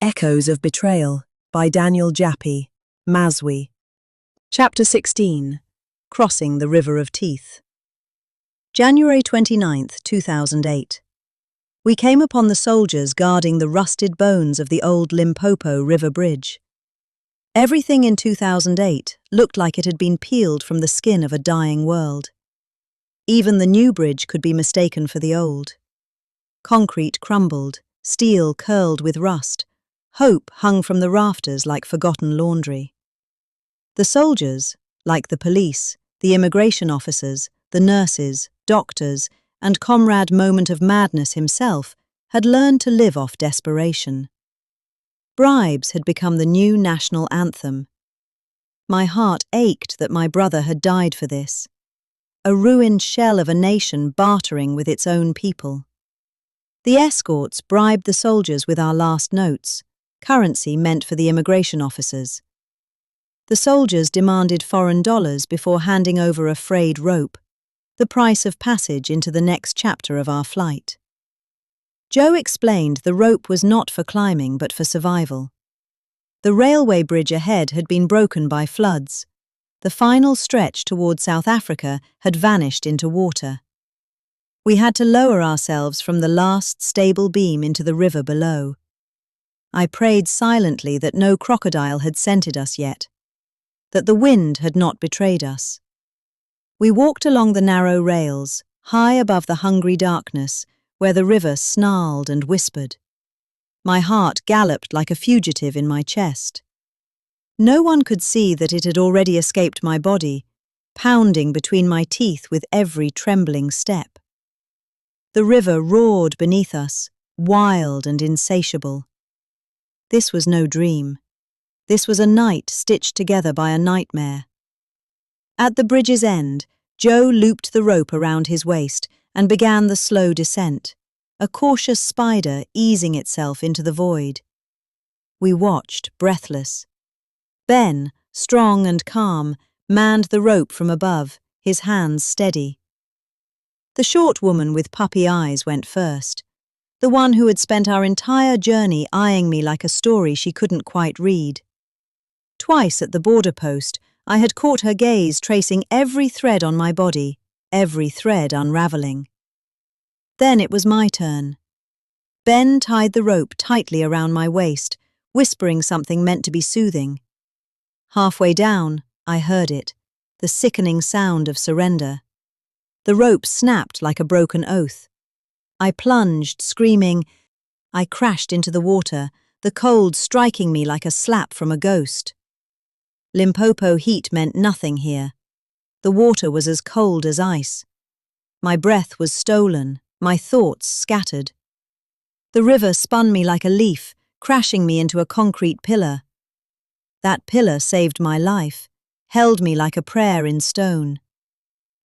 Echoes of Betrayal by Japi, Mazwi. Chapter 16. Crossing the River of Teeth. January 29th, 2008. We came upon the soldiers guarding the rusted bones of the old Limpopo River Bridge. Everything in 2008 looked like it had been peeled from the skin of a dying world. Even the new bridge could be mistaken for the old. Concrete crumbled, steel curled with rust. Hope hung from the rafters like forgotten laundry. The soldiers, like the police, the immigration officers, the nurses, doctors, and Comrade Moment of Madness himself, had learned to live off desperation. Bribes had become the new national anthem. My heart ached that my brother had died for this. A ruined shell of a nation bartering with its own people. The escorts bribed the soldiers with our last notes, currency meant for the immigration officers. The soldiers demanded foreign dollars before handing over a frayed rope, the price of passage into the next chapter of our flight. Joe explained the rope was not for climbing but for survival. The railway bridge ahead had been broken by floods. The final stretch toward South Africa had vanished into water. We had to lower ourselves from the last stable beam into the river below. I prayed silently that no crocodile had scented us yet, that the wind had not betrayed us. We walked along the narrow rails, high above the hungry darkness, where the river snarled and whispered. My heart galloped like a fugitive in my chest. No one could see that it had already escaped my body, pounding between my teeth with every trembling step. The river roared beneath us, wild and insatiable. This was no dream. This was a night stitched together by a nightmare. At the bridge's end, Joe looped the rope around his waist and began the slow descent, a cautious spider easing itself into the void. We watched, breathless. Ben, strong and calm, manned the rope from above, his hands steady. The short woman with puppy eyes went first. The one who had spent our entire journey eyeing me like a story she couldn't quite read. Twice at the border post, I had caught her gaze tracing every thread on my body, every thread unraveling. Then it was my turn. Ben tied the rope tightly around my waist, whispering something meant to be soothing. Halfway down, I heard it, the sickening sound of surrender. The rope snapped like a broken oath. I plunged, screaming. I crashed into the water, the cold striking me like a slap from a ghost. Limpopo heat meant nothing here. The water was as cold as ice. My breath was stolen, my thoughts scattered. The river spun me like a leaf, crashing me into a concrete pillar. That pillar saved my life, held me like a prayer in stone.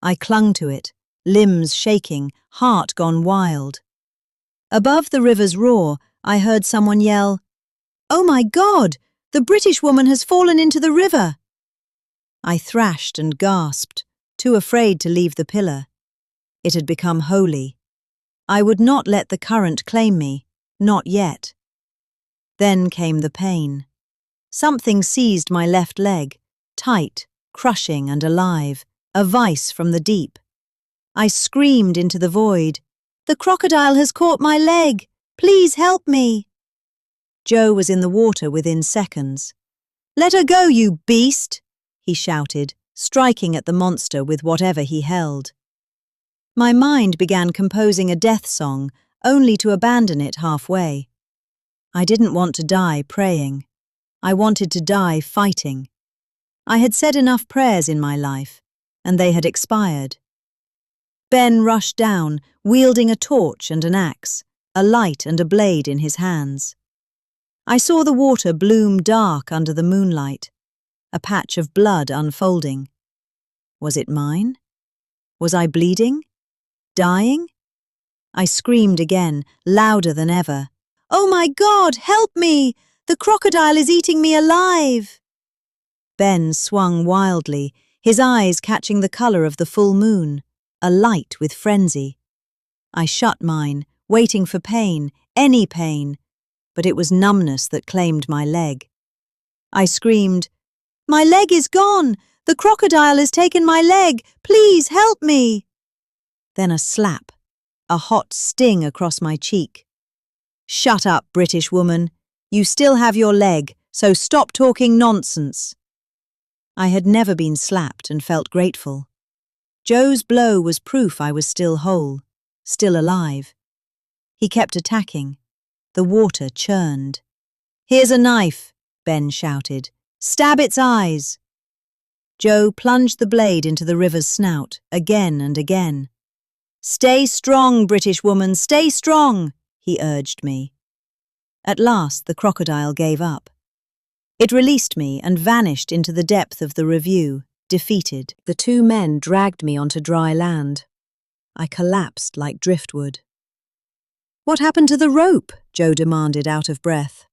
I clung to it, limbs shaking, heart gone wild. Above the river's roar, I heard someone yell, "Oh my God! The British woman has fallen into the river!" I thrashed and gasped, too afraid to leave the pillar. It had become holy. I would not let the current claim me, not yet. Then came the pain. Something seized my left leg, tight, crushing and alive, a vice from the deep. I screamed into the void, "The crocodile has caught my leg! Please help me!" Joe was in the water within seconds. "Let her go, you beast!" he shouted, striking at the monster with whatever he held. My mind began composing a death song, only to abandon it halfway. I didn't want to die praying. I wanted to die fighting. I had said enough prayers in my life, and they had expired. Ben rushed down, wielding a torch and an axe, a light and a blade in his hands. I saw the water bloom dark under the moonlight, a patch of blood unfolding. Was it mine? Was I bleeding? Dying? I screamed again, louder than ever. "Oh my God, help me! The crocodile is eating me alive!" Ben swung wildly, his eyes catching the color of the full moon, alight with frenzy. I shut mine, waiting for pain, any pain, but it was numbness that claimed my leg. I screamed, "My leg is gone! The crocodile has taken my leg! Please help me!" Then a slap, a hot sting across my cheek. "Shut up, British woman. You still have your leg, so stop talking nonsense." I had never been slapped and felt grateful. Joe's blow was proof I was still whole, still alive. He kept attacking. The water churned. "Here's a knife," Ben shouted. "Stab its eyes." Joe plunged the blade into the river's snout, again and again. "Stay strong, British woman, stay strong," he urged me. At last the crocodile gave up. It released me and vanished into the depth of the ravine, defeated. The two men dragged me onto dry land. I collapsed like driftwood. "What happened to the rope?" Joe demanded, out of breath.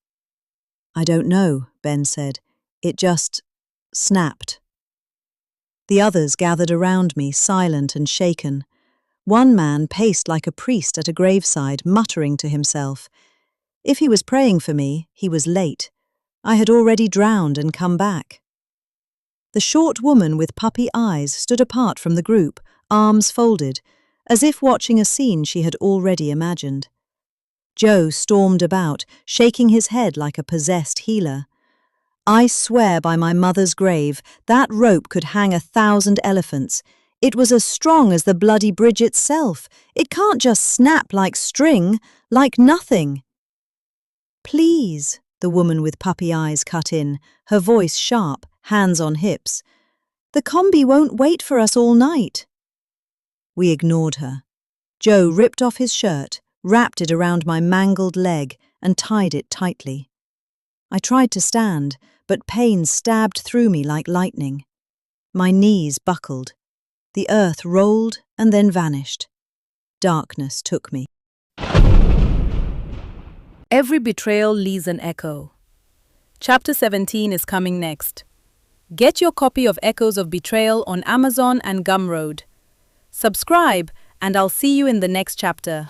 "I don't know," Ben said. "It just snapped." The others gathered around me, silent and shaken. One man paced like a priest at a graveside, muttering to himself. If he was praying for me, he was late. I had already drowned and come back. The short woman with puppy eyes stood apart from the group, arms folded, as if watching a scene she had already imagined. Joe stormed about, shaking his head like a possessed healer. "I swear by my mother's grave, that rope could hang 1,000 elephants. It was as strong as the bloody bridge itself. It can't just snap like string, like nothing." "Please," the woman with puppy eyes cut in, her voice sharp, hands on hips. "The combi won't wait for us all night." We ignored her. Joe ripped off his shirt, wrapped it around my mangled leg, and tied it tightly. I tried to stand, but pain stabbed through me like lightning. My knees buckled. The earth rolled and then vanished. Darkness took me. Every betrayal leaves an echo. Chapter 17 is coming next. Get your copy of Echoes of Betrayal on Amazon and Gumroad. Subscribe, and I'll see you in the next chapter.